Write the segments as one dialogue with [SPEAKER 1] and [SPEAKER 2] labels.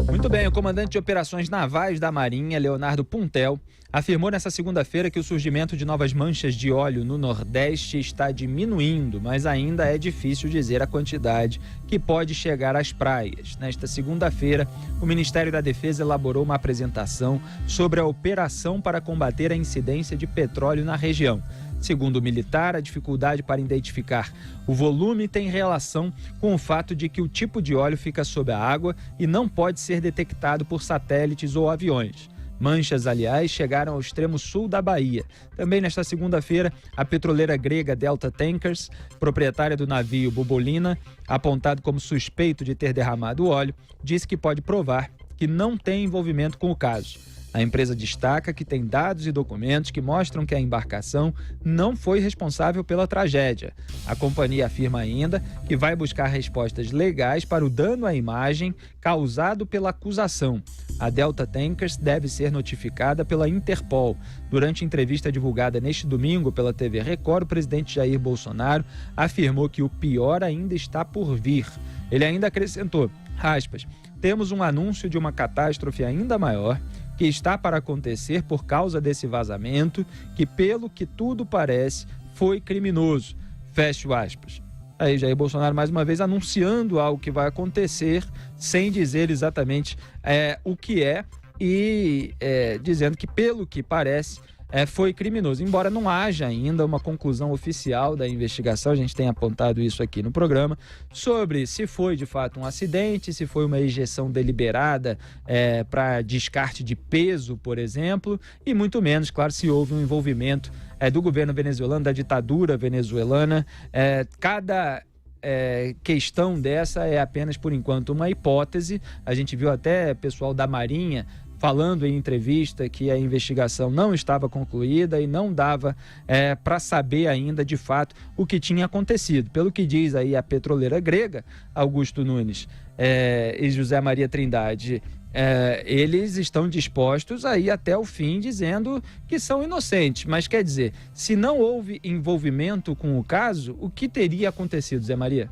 [SPEAKER 1] Muito bem, o comandante de operações navais da Marinha, Leonardo Puntel, afirmou nesta segunda-feira que o surgimento de novas manchas de óleo no Nordeste está diminuindo, mas ainda é difícil dizer a quantidade que pode chegar às praias. Nesta segunda-feira, o Ministério da Defesa elaborou uma apresentação sobre a operação para combater a incidência de petróleo na região. Segundo o militar, a dificuldade para identificar o volume tem relação com o fato de que o tipo de óleo fica sob a água e não pode ser detectado por satélites ou aviões. Manchas, aliás, chegaram ao extremo sul da Bahia. Também nesta segunda-feira, a petroleira grega Delta Tankers, proprietária do navio Bubolina, apontado como suspeito de ter derramado óleo, disse que pode provar que não tem envolvimento com o caso. A empresa destaca que tem dados e documentos que mostram que a embarcação não foi responsável pela tragédia. A companhia afirma ainda que vai buscar respostas legais para o dano à imagem causado pela acusação. A Delta Tankers deve ser notificada pela Interpol. Durante entrevista divulgada neste domingo pela TV Record, o presidente Jair Bolsonaro afirmou que o pior ainda está por vir. Ele ainda acrescentou, aspas, temos um anúncio de uma catástrofe ainda maior que está para acontecer por causa desse vazamento, que pelo que tudo parece, foi criminoso. Fecho aspas. Aí Jair Bolsonaro mais uma vez anunciando algo que vai acontecer, sem dizer exatamente o que é e dizendo que pelo que parece, foi criminoso. Embora não haja ainda uma conclusão oficial da investigação, a gente tem apontado isso aqui no programa, sobre se foi de fato um acidente, se foi uma ejeção deliberada para descarte de peso, por exemplo, e muito menos, claro, se houve um envolvimento do governo venezuelano, da ditadura venezuelana. Cada questão dessa é apenas, por enquanto, uma hipótese. A gente viu até pessoal da Marinha falando em entrevista que a investigação não estava concluída e não dava para saber ainda de fato o que tinha acontecido. Pelo que diz aí a petroleira grega, Augusto Nunes e José Maria Trindade, eles estão dispostos a ir até o fim dizendo que são inocentes. Mas quer dizer, se não houve envolvimento com o caso, o que teria acontecido, Zé Maria?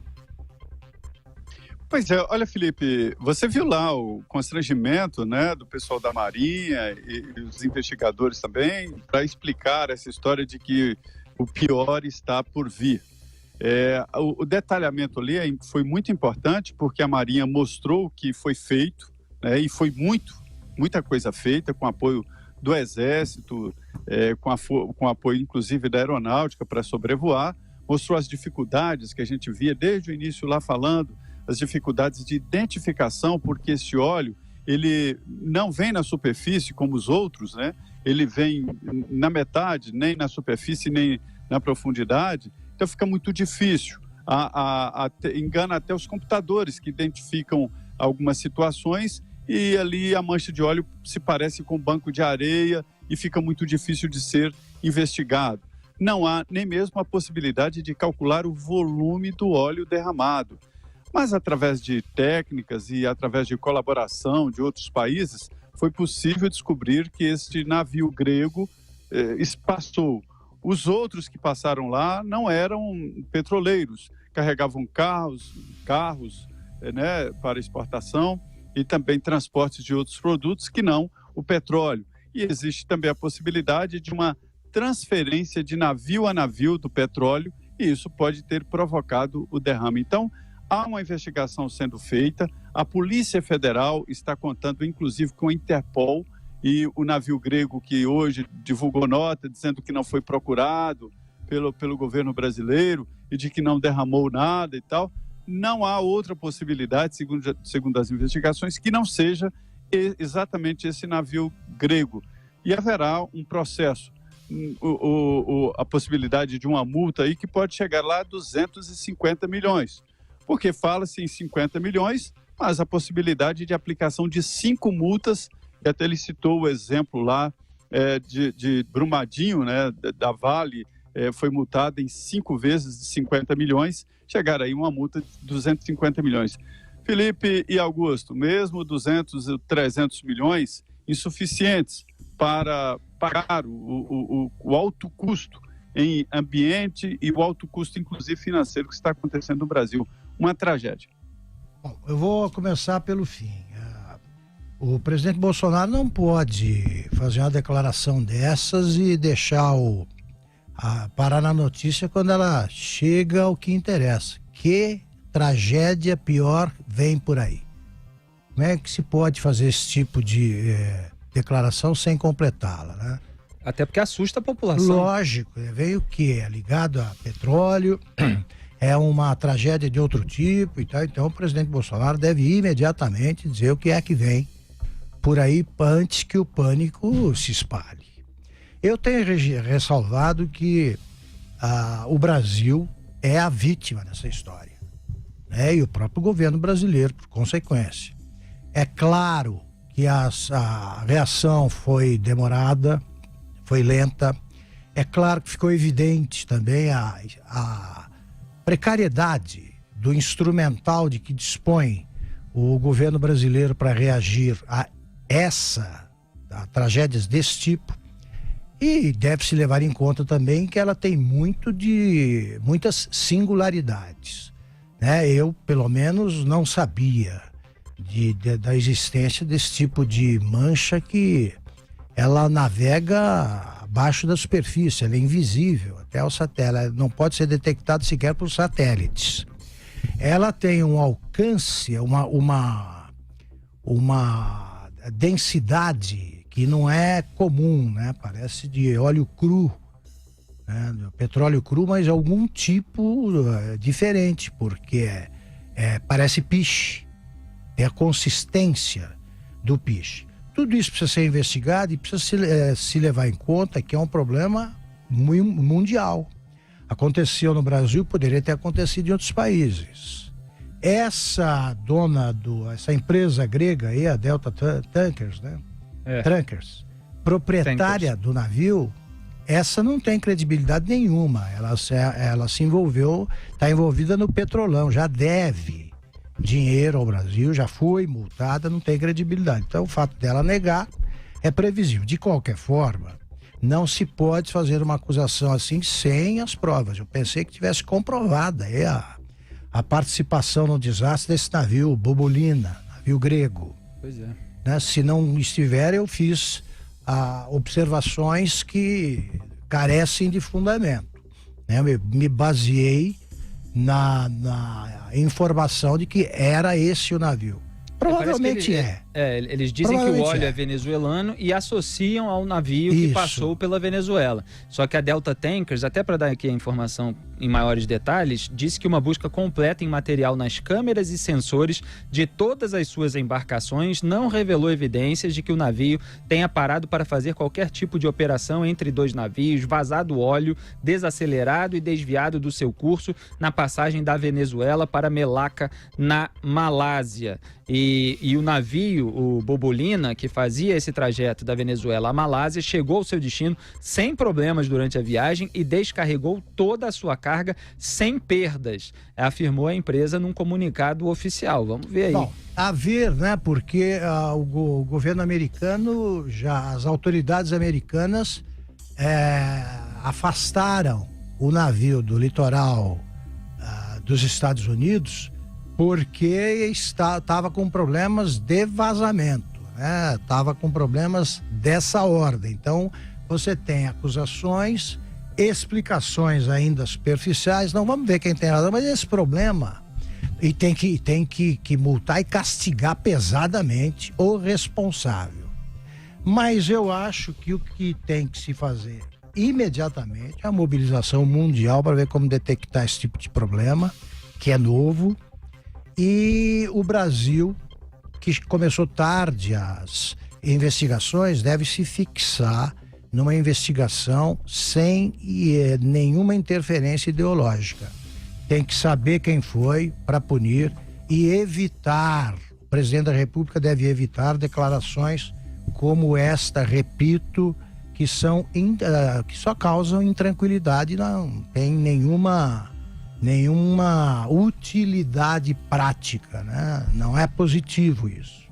[SPEAKER 2] Pois é, olha, Felipe, você viu lá o constrangimento, né, do pessoal da Marinha e os investigadores também, para explicar essa história de que o pior está por vir. O detalhamento ali foi muito importante porque a Marinha mostrou o que foi feito, né, e foi muita coisa feita com apoio do Exército, com apoio inclusive da Aeronáutica para sobrevoar, mostrou as dificuldades que a gente via desde o início lá falando, as dificuldades de identificação, porque esse óleo, ele não vem na superfície como os outros, né? Ele vem na metade, nem na superfície, nem na profundidade, então fica muito difícil. Engana até os computadores que identificam algumas situações e ali a mancha de óleo se parece com um banco de areia e fica muito difícil de ser investigado. Não há nem mesmo a possibilidade de calcular o volume do óleo derramado. Mas através de técnicas e através de colaboração de outros países, foi possível descobrir que este navio grego passou. Os outros que passaram lá não eram petroleiros, carregavam carros né, para exportação e também transportes de outros produtos que não o petróleo. E existe também a possibilidade de uma transferência de navio a navio do petróleo e isso pode ter provocado o derrame. Então, há uma investigação sendo feita, a Polícia Federal está contando inclusive com a Interpol e o navio grego que hoje divulgou nota dizendo que não foi procurado pelo governo brasileiro e de que não derramou nada e tal. Não há outra possibilidade, segundo as investigações, que não seja exatamente esse navio grego. E haverá um processo, a possibilidade de uma multa aí que pode chegar lá a 250 milhões. Porque fala-se em 50 milhões, mas a possibilidade de aplicação de 5 multas, e até ele citou o exemplo lá de Brumadinho, né, da Vale, foi multada em 5 vezes de 50 milhões, chegar aí uma multa de 250 milhões. Felipe e Augusto, mesmo 200 e 300 milhões, insuficientes para pagar o alto custo em ambiente e o alto custo, inclusive financeiro, que está acontecendo no Brasil. Uma tragédia.
[SPEAKER 3] Bom, eu vou começar pelo fim. O presidente Bolsonaro não pode fazer uma declaração dessas e deixar parar na notícia quando ela chega ao que interessa. Que tragédia pior vem por aí? Como é que se pode fazer esse tipo de declaração sem completá-la, né?
[SPEAKER 1] Até porque assusta a população.
[SPEAKER 3] Lógico, veio o quê? É ligado a petróleo, é uma tragédia de outro tipo e tal. Então o presidente Bolsonaro deve imediatamente dizer o que é que vem por aí antes que o pânico se espalhe. Eu tenho ressalvado que o Brasil é a vítima dessa história, né? E o próprio governo brasileiro, por consequência. É claro que a reação foi demorada, foi lenta. É claro que ficou evidente também a precariedade do instrumental de que dispõe o governo brasileiro para reagir a tragédias desse tipo. E deve-se levar em conta também que ela tem muitas singularidades, né? Eu, pelo menos, não sabia da existência desse tipo de mancha que ela navega abaixo da superfície, ela é invisível até o satélite, ela não pode ser detectada sequer por satélites. Ela tem um alcance, uma densidade que não é comum, né? Parece de óleo cru, né? Petróleo cru, mas algum tipo diferente, porque parece piche, tem a consistência do piche. Tudo isso precisa ser investigado e precisa se levar em conta que é um problema mundial. Aconteceu no Brasil, poderia ter acontecido em outros países. Essa empresa grega aí, a Delta Tankers, né? Tankers, proprietária do navio, essa não tem credibilidade nenhuma. Ela se envolveu, está envolvida no petrolão, já deve dinheiro ao Brasil, já foi multada, não tem credibilidade. Então o fato dela negar é previsível. De qualquer forma, não se pode fazer uma acusação assim sem as provas. Eu pensei que tivesse comprovada a participação no desastre desse navio, Bobolina, navio grego.
[SPEAKER 1] Pois é.
[SPEAKER 3] Né? Se não estiver, eu fiz observações que carecem de fundamento, né? Me baseei na informação de que era esse o navio. Provavelmente
[SPEAKER 1] eles dizem que o óleo é venezuelano e associam ao navio que passou pela Venezuela. Só que a Delta Tankers, até para dar aqui a informação em maiores detalhes, disse que uma busca completa em material nas câmeras e sensores de todas as suas embarcações não revelou evidências de que o navio tenha parado para fazer qualquer tipo de operação entre dois navios, vazado óleo, desacelerado e desviado do seu curso na passagem da Venezuela para Melaka, na Malásia. E o navio, o Bobolina, que fazia esse trajeto da Venezuela à Malásia, chegou ao seu destino sem problemas durante a viagem e descarregou toda a sua carga sem perdas, afirmou a empresa num comunicado oficial. Vamos ver aí.
[SPEAKER 3] Bom, a ver, né? Porque o governo americano, as autoridades americanas afastaram o navio do litoral dos Estados Unidos porque estava com problemas de vazamento, né? Estava com problemas dessa ordem. Então, você tem acusações, explicações ainda superficiais. Não vamos ver quem tem razão, mas esse problema e tem que multar e castigar pesadamente o responsável. Mas eu acho que o que tem que se fazer imediatamente é a mobilização mundial para ver como detectar esse tipo de problema, que é novo. E o Brasil, que começou tarde as investigações, deve se fixar numa investigação sem nenhuma interferência ideológica. Tem que saber quem foi para punir e evitar. O presidente da República deve evitar declarações como esta, repito, que só causam intranquilidade, não tem nenhuma utilidade prática, né? Não é positivo isso.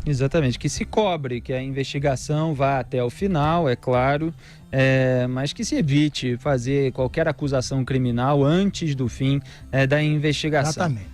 [SPEAKER 1] Exatamente, que se cobre, que a investigação vá até o final, é claro, mas que se evite fazer qualquer acusação criminal antes do fim da investigação.
[SPEAKER 3] Exatamente.